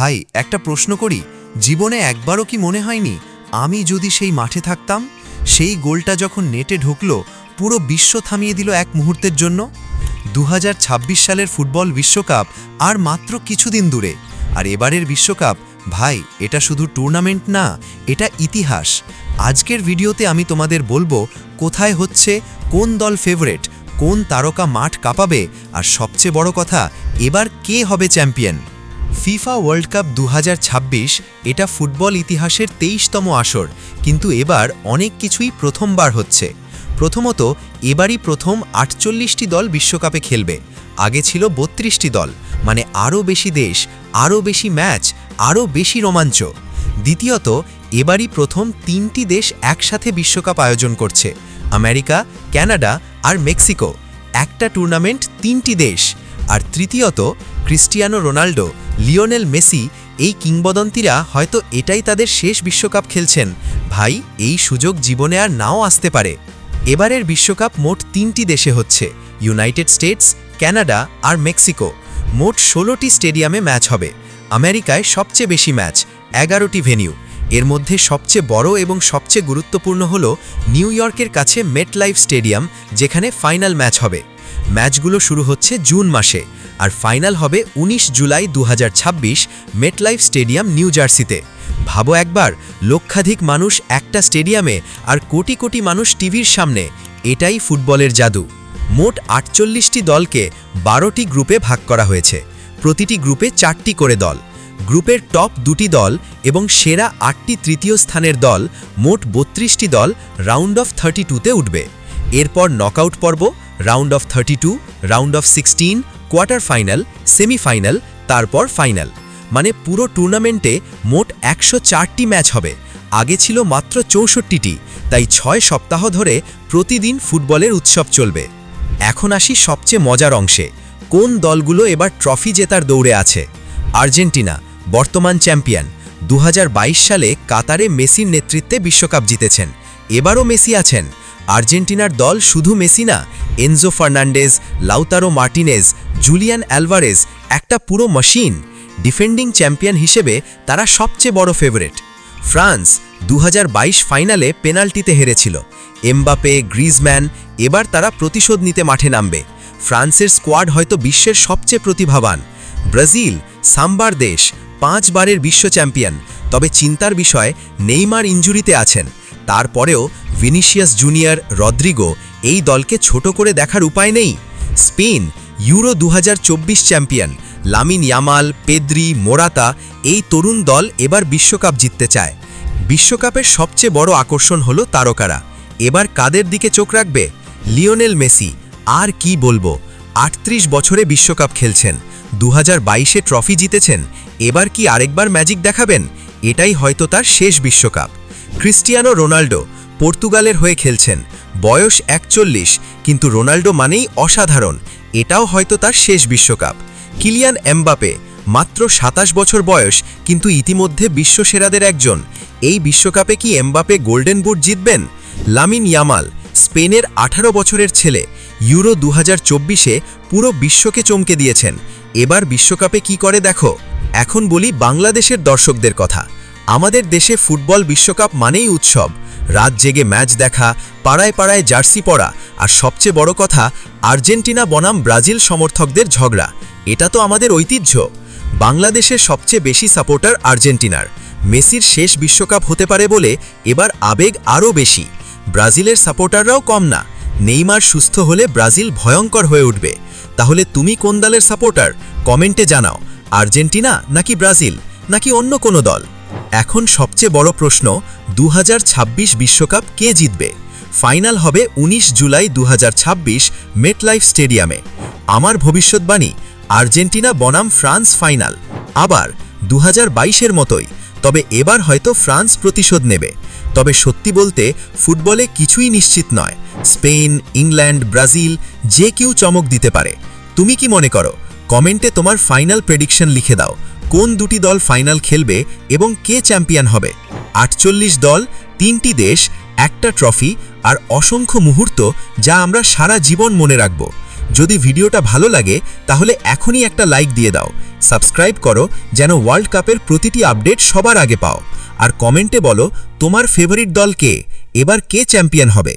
ভাই একটা প্রশ্ন করি, জীবনে একবারও কি মনে হয়নি আমি যদি সেই মাঠে থাকতাম? সেই গোলটা যখন নেটে ঢুকলো, পুরো বিশ্ব থামিয়ে দিল এক মুহূর্তের জন্য। 2026 সালের ফুটবল বিশ্বকাপ আর মাত্র কিছুদিন দূরে। আর এবারের বিশ্বকাপ, ভাই, এটা শুধু টুর্নামেন্ট না, এটা ইতিহাস। আজকের ভিডিওতে আমি তোমাদের বলবো কোথায় হচ্ছে, কোন দল ফেভারিট, কোন তারকা মাঠ কাঁপাবে, আর সবচেয়ে বড় কথা, এবার কে হবে চ্যাম্পিয়ন। ফিফা ওয়ার্ল্ড কাপ 2026 এটা ফুটবল ইতিহাসের 23তম আসর, কিন্তু এবার অনেক কিছুই প্রথমবার হচ্ছে। প্রথমত, এবারই প্রথম 48টি দল বিশ্বকাপে খেলবে। আগে ছিল 32টি দল, মানে আরও বেশি দেশ, আরও বেশি ম্যাচ, আরও বেশি রোমাঞ্চ। দ্বিতীয়ত, এবারই প্রথম 3টি দেশ একসাথে বিশ্বকাপ আয়োজন করছে, আমেরিকা, কানাডা আর মেক্সিকো। একটা টুর্নামেন্ট 3টি দেশ। আর তৃতীয়ত, ক্রিস্টিয়ানো রোনাল্ডো, লিওনেল মেসি, এই কিংবদন্তিরা হয়তো এটাই তাদের শেষ বিশ্বকাপ খেলছেন। ভাই, এই সুযোগ জীবনে আর নাও আসতে পারে। এবারের বিশ্বকাপ মোট 3টি দেশে হচ্ছে, ইউনাইটেড স্টেটস, কানাডা আর মেক্সিকো। মোট 16টি স্টেডিয়ামে ম্যাচ হবে। আমেরিকায় সবচেয়ে বেশি ম্যাচ, 11টি ভেন্যু। এর মধ্যে সবচেয়ে বড় এবং সবচেয়ে গুরুত্বপূর্ণ হল নিউ ইয়র্কের কাছে মেটলাইফ স্টেডিয়াম, যেখানে ফাইনাল ম্যাচ হবে। ম্যাচগুলো শুরু হচ্ছে জুন মাসে, আর ফাইনাল হবে 19 জুলাই 2026 মেটলাইফ স্টেডিয়াম, নিউ জার্সিতে। ভাবো একবার, লক্ষাধিক মানুষ একটা স্টেডিয়ামে আর কোটি কোটি মানুষ টিভির সামনে। এটাই ফুটবলের জাদু। মোট 48টি দলকে 12টি গ্রুপে ভাগ করা হয়েছে। প্রতিটি গ্রুপে 4টি করে দল। গ্রুপের টপ 2টি দল এবং সেরা 8টি তৃতীয় স্থানের দল, মোট 32টি দল রাউন্ড অফ 32তে উঠবে। এরপর নকআউট পর্ব, round of 32, round of 16, quarter final, semifinal, তারপর ফাইনাল। মানে পুরো টুর্নামেন্টে মোট 104টি ম্যাচ হবে। আগে ছিল মাত্র 64টি, তাই 6 সপ্তাহ ধরে প্রতিদিন ফুটবলের উৎসব চলবে। এখন আসি সবচেয়ে মজার অংশে, কোন দলগুলো এবার ট্রফি জেতার দৌড়ে আছে। আর্জেন্টিনা, বর্তমান চ্যাম্পিয়ন। 2022 সালে কাতারে মেসির নেতৃত্বে বিশ্বকাপ জিতেছেন। এবারও মেসি আছেন। আর্জেন্টিনার দল শুধু মেসি না, Enzo Fernandez, Lautaro Martinez, Julian Alvarez, একটা পুরো মেশিন। ডিফেন্ডিং চ্যাম্পিয়ন হিসেবে তারা সবচেয়ে বড় ফেভারিট। ফ্রান্স 2022 ফাইনালে পেনাল্টিতে হেরেছিল। এমবাপে, গ্রিজম্যান, এবার তারা প্রতিশোধ নিতে মাঠে নামবে। ফ্রান্সের স্কোয়াড হয়তো বিশ্বের সবচেয়ে প্রতিভাবান। ব্রাজিল, সাম্বার দেশ, 5 বারের বিশ্ব চ্যাম্পিয়ন। তবে চিন্তার বিষয়, নেইমার ইনজুরিতে আছেন। তারপরেও ভিনিসিয়াস জুনিয়র, রদ্রিগো, এই দলকে ছোট করে দেখার উপায় নেই। Spain, euro 2024 champion. Lamine Yamal, Pedri, Morata, এই তরুণ দল এবার বিশ্বকাপ জিততে চায়। বিশ্বকাপের সবচেয়ে বড় আকর্ষণ হলো তারকারা। এবার কাদের দিকে চোখ রাখবে? লিওনেল মেসি, আর কি বলবো, 38 বছরে বিশ্বকাপ খেলছেন, 2022-এ ট্রফি জিতেছেন। এবার কি আরেকবার ম্যাজিক দেখাবেন? এটাই হয়তো তার শেষ বিশ্বকাপ। ক্রিস্টিয়ানো রোনাল্ডো, পর্তুগালের হয়ে খেলছেন। বয়স 41, কিন্তু রোনাল্ডো মানেই অসাধারণ। এটাও হয়তো তার শেষ বিশ্বকাপ। কিলিয়ান এমবাপে, মাত্র 27 বছর বয়স, কিন্তু ইতিমধ্যে বিশ্বসেরাদের একজন। এই বিশ্বকাপে কি এমবাপে গোল্ডেন বুট জিতবেন? লামিন ইয়ামাল, স্পেনের 18 বছরের ছেলে, ইউরো 2024-এ পুরো বিশ্বকে চমকে দিয়েছেন। এবার বিশ্বকাপে কি করে দেখো। এখন বলি বাংলাদেশের দর্শকদের কথা। আমাদের দেশে ফুটবল বিশ্বকাপ মানেই উৎসব। রাত জেগে ম্যাচ দেখা, পাড়ায় পাড়ায় জার্সি পরা, আর সবচেয়ে বড় কথা, আর্জেন্টিনা বনাম ব্রাজিল সমর্থকদের ঝগড়া। এটা তো আমাদের ঐতিহ্য। বাংলাদেশের সবচেয়ে বেশি সাপোর্টার আর্জেন্টিনার। মেসির শেষ বিশ্বকাপ হতে পারে বলে এবার আবেগ আরও বেশি। ব্রাজিলের সাপোর্টাররাও কম না। নেইমার সুস্থ হলে ব্রাজিল ভয়ঙ্কর হয়ে উঠবে। তাহলে তুমি কোন দলের সাপোর্টার? কমেন্টে জানাও। আর্জেন্টিনা নাকি ব্রাজিল, নাকি অন্য কোনো দল? এখন সবচেয়ে বড় প্রশ্ন, 2026 বিশ্বকাপ কে জিতবে? ফাইনাল হবে 19 জুলাই 2026 মেটলাইফ স্টেডিয়ামে। আমার ভবিষ্যৎবাণী, আর্জেন্টিনা বনাম ফ্রান্স ফাইনাল। আবার 2022-এর মতোই, তবে এবার হয়তো ফ্রান্স প্রতিশোধ নেবে। তবে সত্যি বলতে, ফুটবলে কিছুই নিশ্চিত নয়। স্পেন, ইংল্যান্ড, ব্রাজিল, যে কেউ চমক দিতে পারে। তুমি কি মনে করো? কমেন্টে তোমার ফাইনাল প্রেডিকশন লিখে দাও। কোন দুটি দল ফাইনাল খেলবে এবং কে চ্যাম্পিয়ন হবে? 48 দল, 3টি দেশ, একটা ট্রফি, আর অসংখ্য মুহূর্ত, যা আমরা সারা জীবন মনে রাখব। যদি ভিডিওটা ভালো লাগে তাহলে এখনই একটা লাইক দিয়ে দাও, সাবস্ক্রাইব করো যেন ওয়ার্ল্ড কাপের প্রতিটি আপডেট সবার আগে পাও, আর কমেন্টে বলো তোমার ফেভারিট দল কে, এবার কে চ্যাম্পিয়ন হবে।